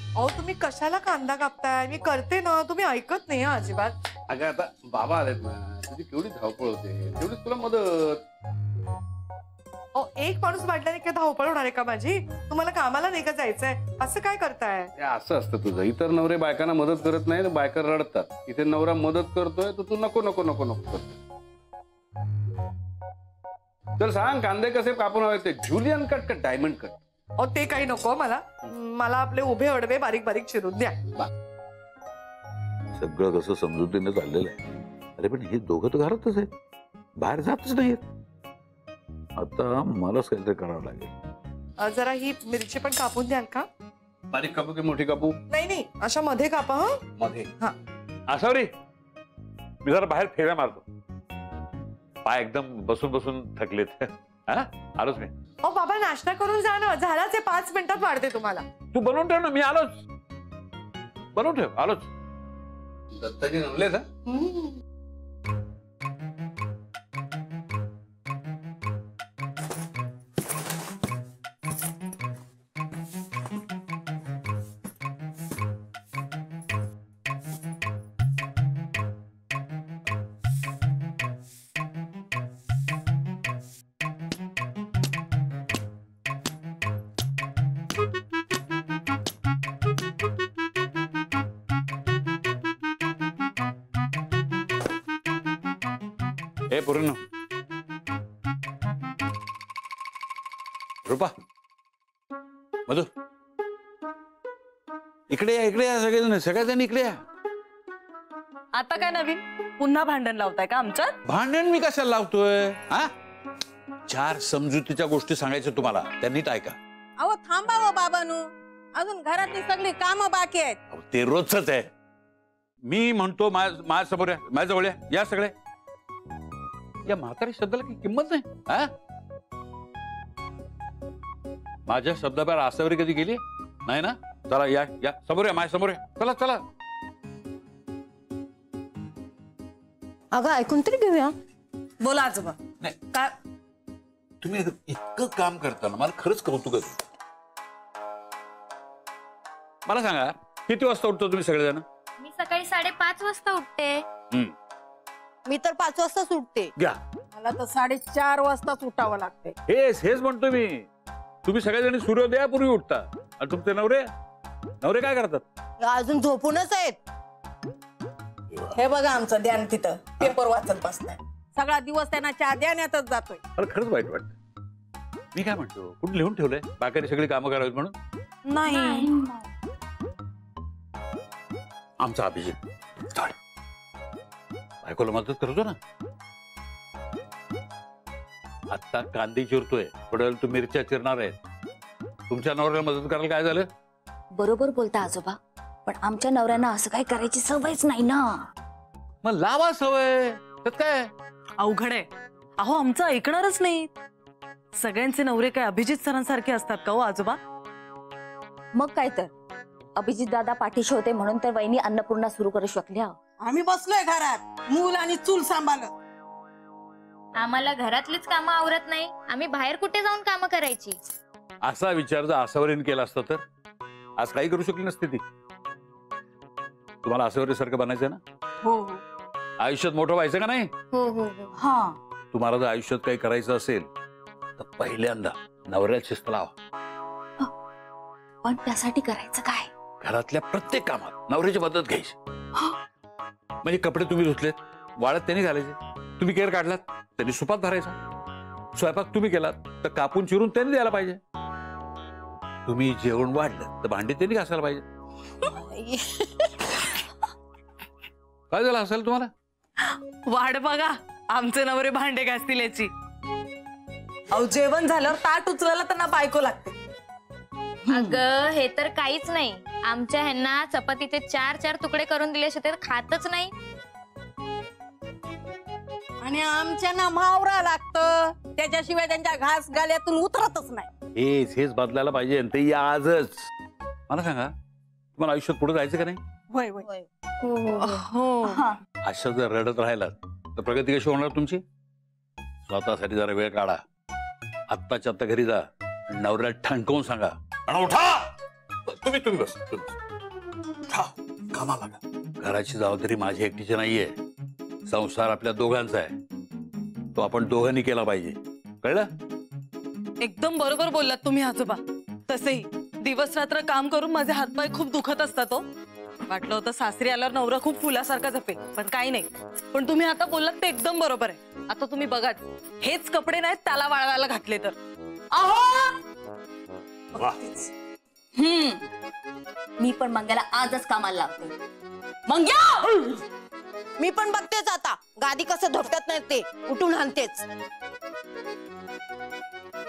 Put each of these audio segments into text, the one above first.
अहो तुम्ही कशाला कांदा कापताय? मी करते ना, तुम्ही ऐकत नाही अजिबात. अगं आता बाबा आलेत ना, तुझी केवढी धावपळ होते, तेवढीच तुला मदत. अहो एक माणूस वाटल्याने काय धावपळ होणार आहे का माझी? तुम्हाला कामाला नाही का जायचंय? असं काय करताय? असं असतं तुझं. इतर नवरे बायकांना मदत करत नाही तर बायका रडतात. इथे नवरा मदत करतोय तर तू नको नको नको नको करतो. तर सांग कांदे कसे कापून हवे ते? ज्युलियन कट का डायमंड कट? अहो ते काही नको मला. मला आपले उभे अडवे बारीक बारीक चिरून द्या. सगळं कसं समजुतीने चाललेलं आहे. अरे पण हे दोघं तर घरातच आहेत, बाहेर जातच नाहीत. आता मलाच काहीतरी करावं लागेल. जरा ही मिरची पण कापून द्याल का? बारीक कापू की मोठी कापू? नाही नाही, अशा मध्ये कापा. हा मध्ये. हा आसावरी, मी जरा बाहेर फेऱ्या मारतो. पाय एकदम बसून बसून थकलेत. हा आलोच मी. अहो बाबा नाश्ता करून जा ना, झालाच आहे. 5 मिनिटात वाढते तुम्हाला. तू बनवून ठेव ना, मी आलोच. बनवून ठेव, आलोच. दत्ताजी जमलेत हा? ए पूर्ण रूपा, मधु, इकडे या सगळेजण इकडे या. आता काय नवीन? पुन्हा भांडण लावताय का आमच्यात? भांडण मी कशाला लावतोय? हा 4 समजुतीच्या गोष्टी सांगायच्या तुम्हाला, त्या नीट ऐका. अहो थांबावं बाबानू, अजून घरातली सगळी कामं बाकी आहेत. ते रोजच आहे. मी म्हणतो माझ्या समोर माझ्या जवळ या सगळे. या म्हातारी शब्दाला काही किंमत नाही. हा माझ्या शब्दाबाहेर आसावरी कधी गेली नाही ना? चला या या समोर या, माझ्या समोर या. चला चला. अगं ऐकून तरी घेऊया. बोला आजोबा. नाही काय तुम्ही इतकं काम करताना मला खरंच कौतुक आहे. मला सांगा किती वाजता उठतो तुम्ही सगळेजण? मी सकाळी 5:30 वाजता उठते. मी तर 5 वाजता सुटते. घ्या. मला तर 4:30 वाजताच उठावं लागते. हेच म्हणतो मी. तुम्ही सगळेजण सूर्योदयापूर्वी उठता आणि तुमचे नवरे काय करतात? अजून झोपूनच आहेत. हे बघा आमचं ध्यान तिथं पेपर वाचत बसताय. सगळा दिवस त्यांना चहा देण्यातच जातोय. अरे खरंच वाईट वाटतं. मी काय म्हणतो, कुठे लिहून ठेवलंय बाकीची सगळी कामं करावीत म्हणून? नाही. आमचा अभिजित बायकोला मदत करतो ना. आता कांदे चिरतोय, पडेल तू मिरच्या चिरणार आहे. तुमच्या नवऱ्याला मदत करायला काय झालं? बरोबर बोलता आजोबा, पण आमच्या नवऱ्यांना असं काही करायची सवयच नाही ना. मग लावा सवय, त्यात काय अवघड आहे. अहो आमचं ऐकणारच नाही. सगळ्यांचे नवरे काय अभिजित सरांसारखे असतात का हो आजोबा? मग काय तर, अभिजित दादा पाठीशी होते म्हणून तर वहिनी अन्नपूर्णा सुरू करू शकल्या. आम्ही बसलोय घरात, मूल आणि चूल सांभाळत. आम्हाला घरातलीच कामं आवरत नाही, आम्ही बाहेर कुठे जाऊन कामं करायची? असा विचार जर आसावरीने केला असता तर आज काही करू शकली नसती ती. तुम्हाला आसावरी सारखं बनायचं ना? हो. आयुष्यात मोठं व्हायचं का नाही? हो. हा. तुम्हाला जर आयुष्यात काही करायचं असेल तर पहिल्यांदा नवऱ्याला शिस्त लावा. पण त्यासाठी करायचं काय? घरातल्या प्रत्येक कामात नवऱ्याची मदत घ्यायची. म्हणजे कपडे तुम्ही धुतलेत, वाळत त्यांनी घालायचे. तुम्ही केर काढलात, त्यांनी सुपात भरायचा. स्वयंपाक तुम्ही केलात तर कापून चिरून त्यांनी द्यायला पाहिजे. तुम्ही जेवण वाढलं तर भांडी त्यांनी घासायला पाहिजे. काय झालं असेल तुम्हाला? वाढ बघा, आमचे नवरे भांडे घासतील याची. अहो जेवण झाल्यावर ताट उचलायला त्यांना बायको लागते. अगं हे तर काहीच नाही. आमच्या ह्यांना चपातीचे 4 तुकडे करून दिल्याशिवाय ते खातच नाही. आणि आमच्या ना मावरा लागतं, त्याच्याशिवाय त्यांच्या घास गाल्यातून उतरतच नाही. हेच बदलायला पाहिजे आणि ते आजच. मला सांगा, तुम्हाला आयुष्यात पुढे जायचं का नाही? होय होय. हो. अशा जर रडत राहिलात तर प्रगती कशी होणार तुमची? स्वतःसाठी जरा वेळ काढा. आत्ताच्या आत्ता घरी जा, नवऱ्याला ठणकावून सांगा, उठा तुम्ही तुम्ही बस कामाला लागा. घराची जबाबदारी माझी एकटीची नाहीये. संसार आपल्या दोघांचा आहे. तो आपण दोघांनी केला पाहिजे. कळलं? एकदम बरोबर बोललात तुम्ही आजोबा. तसेही दिवस रात्र काम करून माझे हातपाय खूप दुखत असतात. वाटलं होतं सासरी आल्यावर नवरा खूप फुलासारखा जपेल, पण काही नाही. पण तुम्ही आता बोललात ते एकदम बरोबर आहे. आता तुम्ही बघा, हेच कपडे नाहीत त्याला वाळवायला घातले तर. मी पण मंग्याला आजच कामाला लावते. मंग्या, मी पण बघतेच आता गादी कसं धोपटत नाही ते उठून हाणतेच.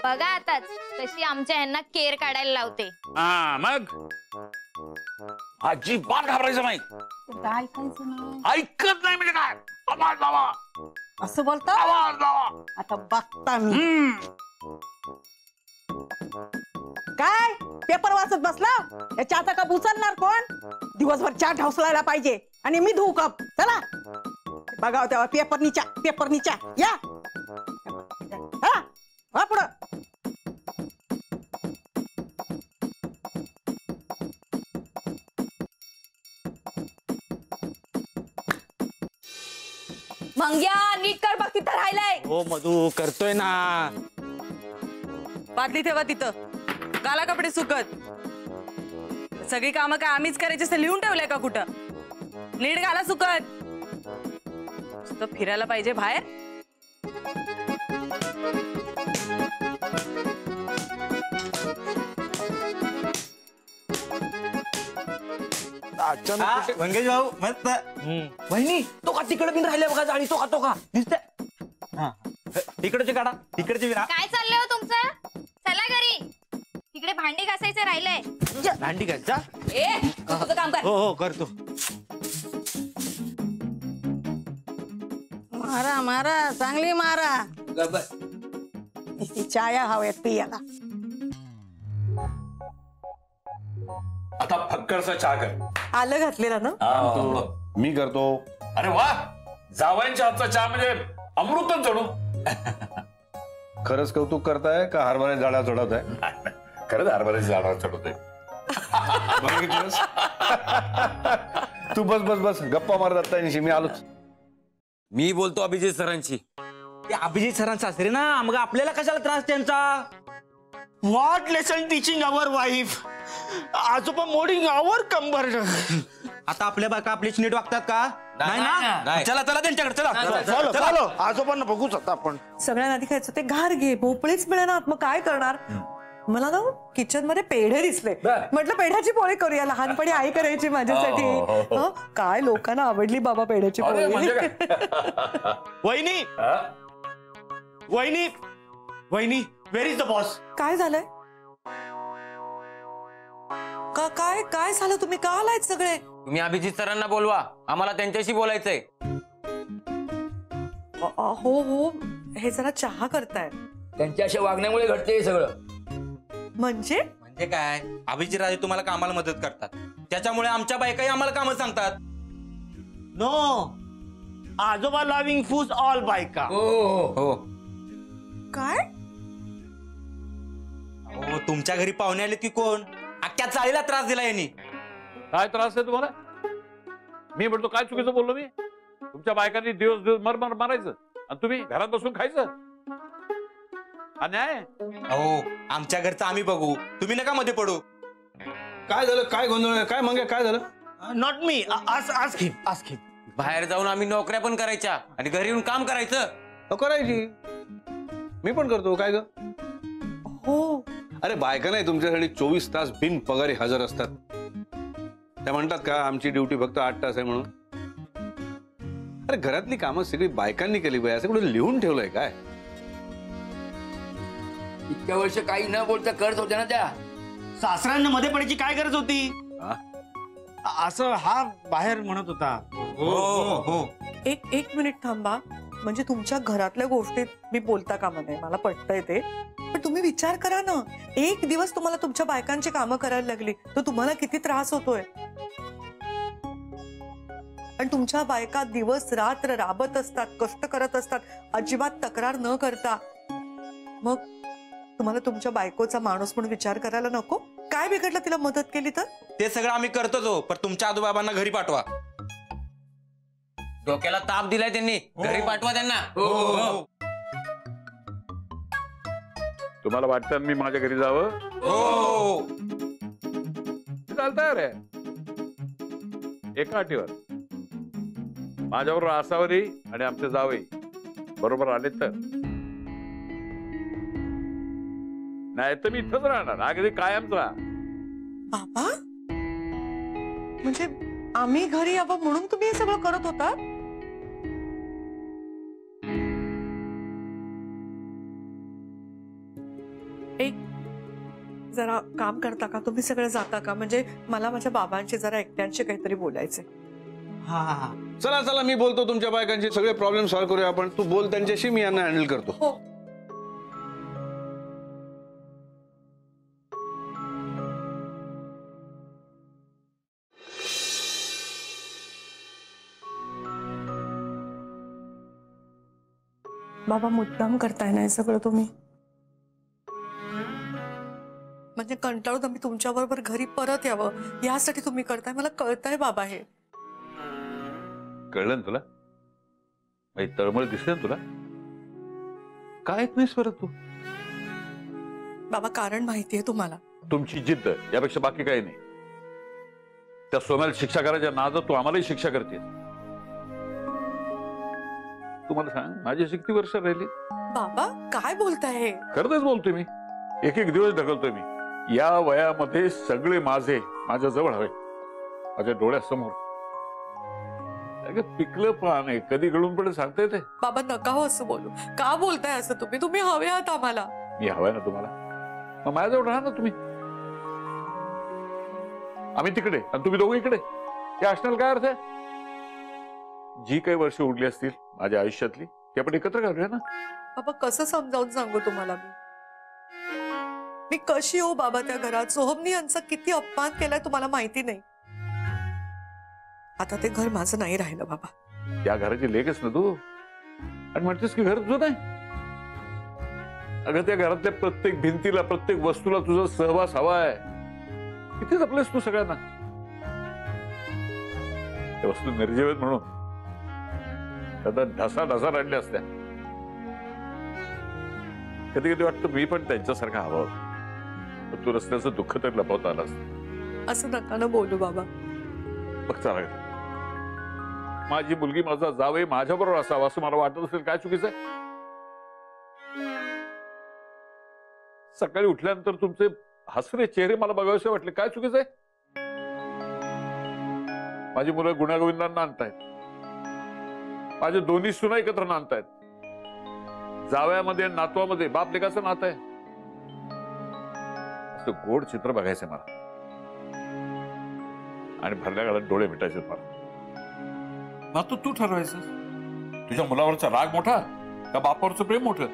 बघा आताच तशी आमच्या ह्यांना केर काढायला लावते. हा मग अजिबात घाबरायचं नाही. काय ऐकायचं नाही. ऐकत नाही म्हणजे काय? आवाज लावा, असं बोलता आवाज लावा. आता बघता मी. काय पेपर वाचत बसला? या चहाचा कप उचलणार कोण? दिवसभर चहा ढासलायला पाहिजे आणि मी धुऊ कप. चला बघाव तेव्हा पेपरनी चहा या. हा पुढं. मंग्या नीट कर बघ, तिथं राहिलंय. हो मधू करतोय ना. बादली ठेवा तिथं. घाला कपडे सुकत. सगळी कामं काय आम्हीच करायची असं लिहून ठेवलंय का कुठं? नीट घाला सुकत. नुसतं फिरायला पाहिजे बाहेर. मंगेश भाऊ मस्त. वहिनी तो का तिकडे बिन राहिले बघा जाळी. तो का दिसतंय. तिकडचे काढा, तिकडचे बिन. काय चाललंय हो तुमचं? चला घरी. तिकडे भांडी घासायचं राहिलंय. भांडी घालचा. ए तुझं काम कर. हो करतो. मारा मारा चांगली मारा. चाया हव्यात पियाला. आता फक्कडचा चहा कर. आलं घातलेलं ना? मी करतो. अरे वा, जावयांच्या हातचा चहा म्हणजे अमृतच जणू. खरंच कौतुक करताय का हरभरा झाडा चढवताय? खरंच हरभऱ्याची झाडावर चढवते. बघितलंस? तू बस बस बस गप्पा मारत असता. मी आलोच. मी बोलतो अभिजित सरांची. ते अभिजित सरांचा सासरे ना, मग आपल्याला कशाला त्रास त्यांचा? What lesson teaching our wife, आजोबा मोडिंग अवर कंबर. आता आपल्या बायका आपलीच नीट वागतात का? नाही ना. चला चला त्यांच्याकडे चला. चलो चलो आजोबांना बघूच आता आपण. सगळ्यांना आधी खायचं ते घार घे. भोपळीच मिळेना. मग काय करणार? मला ना किचन मध्ये पेढे दिसले. म्हटलं पेढ्याची पोळी करूया. लहानपणी आई करायची माझ्यासाठी. हं? काय लोकांना आवडली बाबा पेढ्याची अरे, पोळी. म्हणजे काय? वहिनी वहिनी वहिनी वेर इज द बॉस? काय झालंय? काय काय झालं? तुम्ही का आलायत सगळे? तुम्ही अभिजित सरांना बोलवा, आम्हाला त्यांच्याशी बोलायचंय. हो हो, हे जरा चहा करतायत. त्यांच्या अशा वागण्यामुळे घडते हे सगळं. म्हणजे म्हणजे काय? अभिजित राजे तुम्हाला कामाला मदत करतात, त्याच्यामुळे आमच्या बायकाही आम्हाला कामं सांगतात. नो, आजोबा लव्हिंग फूज ऑल बायका. हो. काय? हो, तुमच्या घरी पाहुणे आले की कोण अख्ख्या चाळीला त्रास दिला यांनी. काय त्रास आहे तुम्हाला? मी म्हणतो काय चुकीचं बोललो मी? तुमच्या बायकांनी दिवस दिवस मर मारायचं आणि तुम्ही घरात बसून खायचं. अन्याय. हो, आमच्या घरचं आम्ही बघू, तुम्ही नका मध्ये पडू. काय झालं? काय गोंधळ? काय मंग्या? काय झालं? Not me. आस्क हिम. बाहेर जाऊन आम्ही नोकऱ्या पण करायच्या आणि घरी येऊन काम करायचं. करायची. मी पण करतो. काय ग? हो. अरे बायका नाही तुमच्यासाठी 24 तास बिन पगारी हजर असतात. त्या म्हणतात का आमची ड्युटी फक्त 8 तास आहे म्हणून? अरे घरातली कामं सगळी बायकांनी केली पाहिजे असं कुठे लिहून ठेवलंय काय? इतक्या वर्ष काही न बोलता करत होत्या ना त्या. सासऱ्यांना मध्ये पडायची काय गरज होती? असं हा बाहेर म्हणत होता. हो. एक मिनिट थांबा. म्हणजे तुमच्या घरातल्या गोष्टीत मी बोलता कामा नये, मला पटतंय ते. पण तुम्ही विचार करा ना, एक दिवस तुम्हाला तुमच्या बायकांची कामं करायला लागली तर तुम्हाला किती त्रास होतोय. आणि तुमच्या बायका दिवस रात्र राबत असतात, कष्ट करत असतात, अजिबात तक्रार न करता. मग तुम्हाला तुमच्या बायकोचा माणूस म्हणून विचार करायला नको? काय बिघडलं तिला मदत केली तर? ते सगळं आम्ही करतोच हो, पण तुमच्या आजोबाबांना घरी पाठवा. डोक्याला ताप दिलाय त्यांनी, घरी पाठवा त्यांना. तुम्हाला वाटतं मी माझ्या घरी जावं? हो. चालतंय रे, एका अटीवर. माझ्याबरोबर आसावरी आणि आमचे जावई बरोबर आले तर, नाही तर मी इथंच राहणार अगदी कायमचा. बाबा म्हणजे आम्ही घरी यावं म्हणून तुम्ही हे सगळं करत होता? एक जरा काम करता का तुम्ही? सगळं जाता का? म्हणजे मला माझ्या बाबांशी जरा एकट्यांशी काहीतरी बोलायचंय. हा. चला चला, मी बोलतो तुमच्या बायकांचे सगळे प्रॉब्लेम सॉल्व्ह करूया आपण. तू बोल त्यांच्याशी, मी यांना हँडल करतो. हो. बाबा मुद्दाम करताय ना हे सगळं तुम्ही? म्हणजे कंटाळून आम्ही तुमच्या बरोबर घरी परत यावं यासाठी तुम्ही करताय? मला कळतंय बाबा हे. कळलं ना तुला? माझी तळमळ दिसते ना तुला? काय येत नाहीस परत तू? बाबा कारण माहितीये तुम्हाला. तुमची जिद्द यापेक्षा बाकी काही नाही. त्या सोम्याला शिक्षा करायच्या नादात तू आम्हालाही शिक्षा करते. तुम्हाला सांग, माझी अशी किती वर्ष राहिली? बाबा काय बोलताय हे? खरंच बोलतोय मी. एक एक दिवस ढकलतोय मी. या वयामध्ये सगळे माझ्या जवळ हवे, माझ्या डोळ्यासमोर. पिकलं पान आहे, कधी गळून पडेल सांगता येते? बाबा नका हो असं बोलू. का बोलताय असं तुम्ही? तुम्ही हवे आहात आम्हाला. मी हवाय ना तुम्हाला, मग माझ्याजवळ राहा ना तुम्ही. आम्ही तिकडे आणि तुम्ही दोघं इकडे, हे असण्याला काय अर्थ आहे? जी काही वर्ष उरली असतील माझ्या आयुष्यातली ती आपण एकत्र घालूया ना. बाबा कसं समजावून सांगू तुम्हाला मी कशी हो बाबा त्या घरात? सोहमनी यांचा किती अपमान केलाय तुम्हाला माहिती नाही. आता ते घर माझं नाही राहिलं बाबा. त्या घराची लेकच ना तू, आणि म्हणतेस की घर तुझं नाही. अगं त्या घरातल्या प्रत्येक भिंतीला, प्रत्येक वस्तूला तुझा सहवास हवाय. किती जपलेस तू सगळ्यांना. त्या वस्तू निर्जीव आहेत म्हणून त्याचा ढसा रडल्या असत्या. कधी कधी वाटतं मी पण त्यांच्यासारखा हवा होता, पण तू रस्त्याचं दुःख तर लपवता आलास. असं नका ना बोलू बाबा. बघ चला, माझी मुलगी, माझा जावई माझ्याबरोबर असावा असं मला वाटत असेल, काय चुकीचं आहे? सकाळी उठल्यानंतर तुमचे हसरे चेहरे मला बघावेसे वाटले, काय चुकीचं आहे? माझी मुलं गुण्यागोविंदांना आणतायत, माझे दोन्ही सुना एकत्र नांदतायत. जावयामध्ये आणि नातवामध्ये बाप लेकाचं नातं आहे. असं गोड चित्र बघायचंय मला, आणि भरल्या काळात डोळे मिटायचे मला. मग तू ठरवायचं, तुझ्या मुलावरचा राग मोठा का बापावरचं प्रेम मोठं?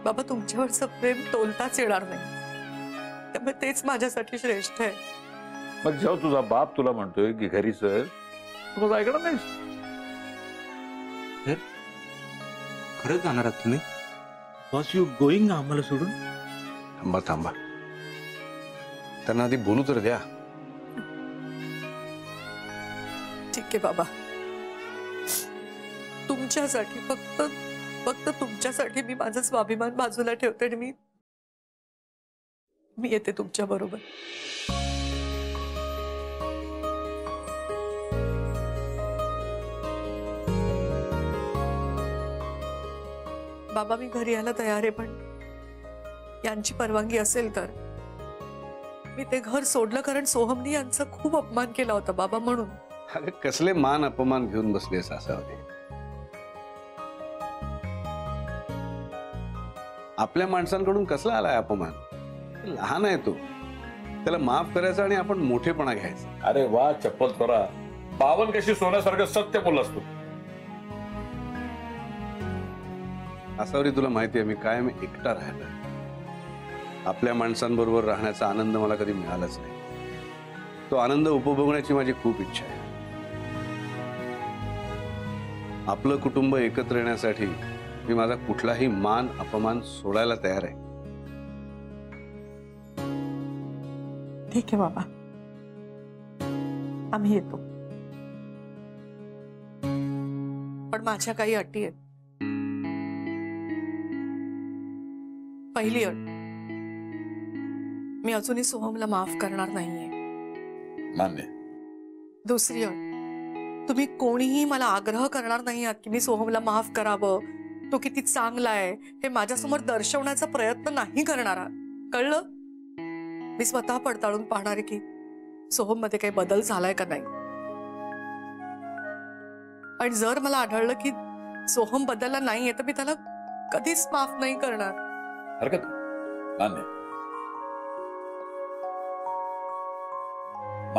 बाबा तुमच्यावरचं प्रेम तोलताच येणार नाही, त्यामुळे तेच माझ्यासाठी श्रेष्ठ आहे. मग जेव्हा तुझा बाप तुला म्हणतोय की घरी चल, तू माझं ऐकणार नाहीस? खरंच जाणार आहात तुम्ही? बॉस यू गोईंग आम्हाला सोडून? थांबा थांबा, त्यांना आधी बोलू तर द्या. ठीक आहे बाबा, तुमच्यासाठी, फक्त तुमच्यासाठी मी माझा स्वाभिमान बाजूला ठेवते आणि मी येते तुमच्या बरोबर. बाबा मी घरी यायला तयार आहे, पण यांची परवानगी असेल तर. मी ते घर सोडलं कारण सोहमनी यांचा खूप अपमान केला होता बाबा, म्हणून. अरे कसले मान अपमान घेऊन बसले सासावते? आपल्या माणसांकडून कसला आलाय अपमान? लहान आहे तो, त्याला माफ करायचं आणि आपण मोठेपणा घ्यायचा. अरे वा, चप्पल चोरा, बावन कशी सोन्यासारखं सत्य बोललास तू. आसावरी तुला माहिती आहे मी कायम एकटा राहिला. आपल्या माणसांबरोबर राहण्याचा आनंद मला कधी मिळालाच नाही. तो आनंद उपभोगण्याची माझी खूप इच्छा आहे. आपलं कुटुंब एकत्र येण्यासाठी मी माझा कुठलाही मान अपमान सोडायला तयार आहे. ठीक आहे बाबा, आम्ही येतो, पण माझ्या काही अटी आहेत. पहिली अट, मी अजूनही सोहमला माफ करणार नाहीये. मान्य. दुसरी अट, तुम्ही कोणीही मला आग्रह करणार नाही आहात की मी सोहमला माफ करावं, तो किती चांगला आहे हे माझ्यासमोर दर्शवण्याचा प्रयत्न नाही करणार आहात. कळलं? मी स्वतः पडताळून पाहणार आहे की सोहम मध्ये काही बदल झालाय का नाही. आणि जर मला आढळलं की सोहम बदलला नाहीये तर मी त्याला कधीच माफ नाही करणार. हरकत मान्य.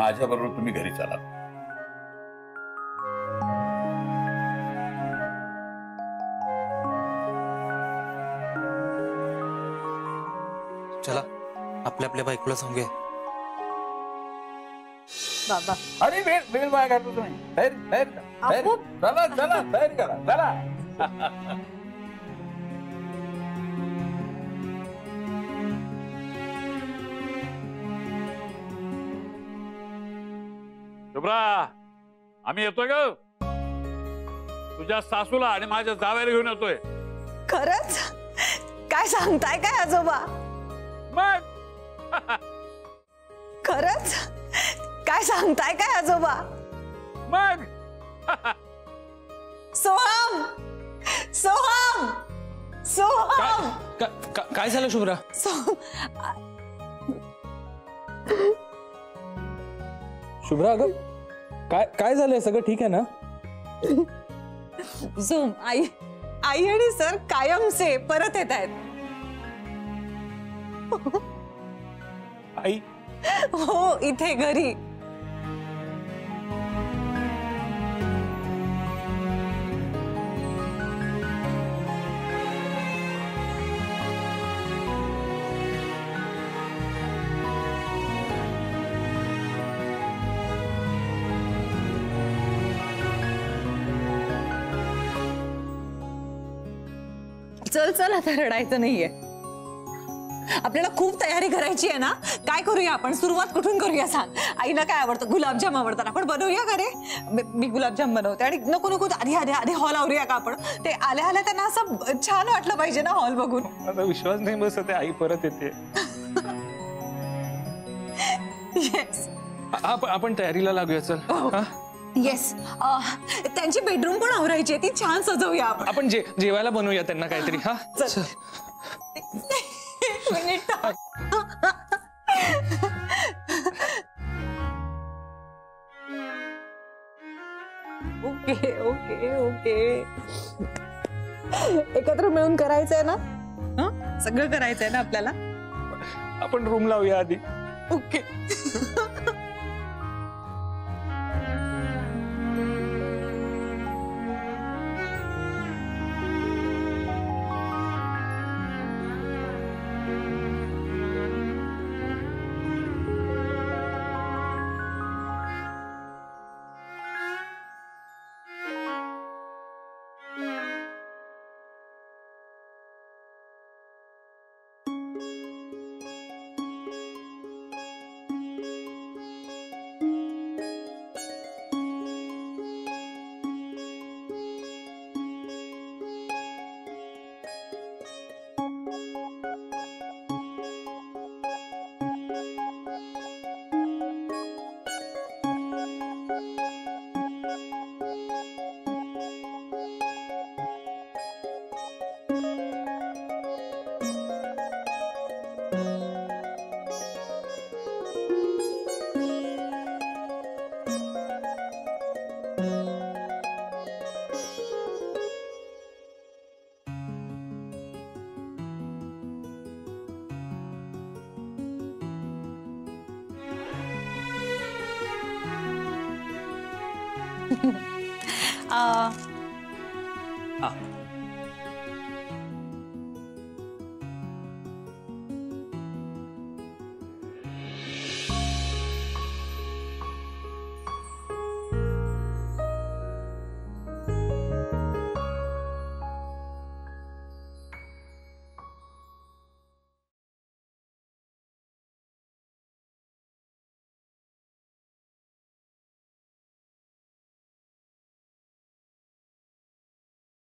माझ्या बरोबर तुम्ही घरी चला. चला आपल्या आपल्या बायकोला सांगूया. बाबा, अरे वेळ वाया घालतो तुम्ही. बाहेर चला चला, बाहेर करा चला. शुभ्रा, आम्ही येतोय ग. तुझ्या सासूला आणि माझ्या जावयाला घेऊन येतोय. खरंच? काय सांगताय काय आजोबा? मग खरंच? काय सांगताय काय आजोबा? मग सोहम, सोहम, सोहम. काय झालं शुभ्रा? शुभ्रा, अगं काय झालंय? सगळं ठीक आहे ना? झोम, आई आणि सर कायमचे परत येत आहेत. आई? हो, इथे घरी. चल चल, आता रडायचं नाहीये. आपल्याला खूप तयारी करायची आहे ना. काय करूया आपण? सुरुवात कुठून करूया सांग? आईला काय आवडतं? गुलाबजाम आवडतात. आपण बनवूया का रे? मी गुलाबजाम बनवते. आणि नको नको, आधी हॉल आवरूया का आपण? ते आल्या आल्या त्यांना असं छान वाटलं पाहिजे ना हॉल बघून. माझा विश्वास नाही बसत. आई परत येते. येस, आपण तयारीला लागूया. चल. येस, त्यांची बेडरूम पण आवरायची आहे. ती छान सजवूया आपण. आपण जेवायला बनवूया त्यांना काहीतरी. हा चल. मिनिट. ओके ओके ओके, एकत्र मिळून करायचंय ना? सगळं करायचंय ना आपल्याला? आपण रूम लावूया आधी. ओके.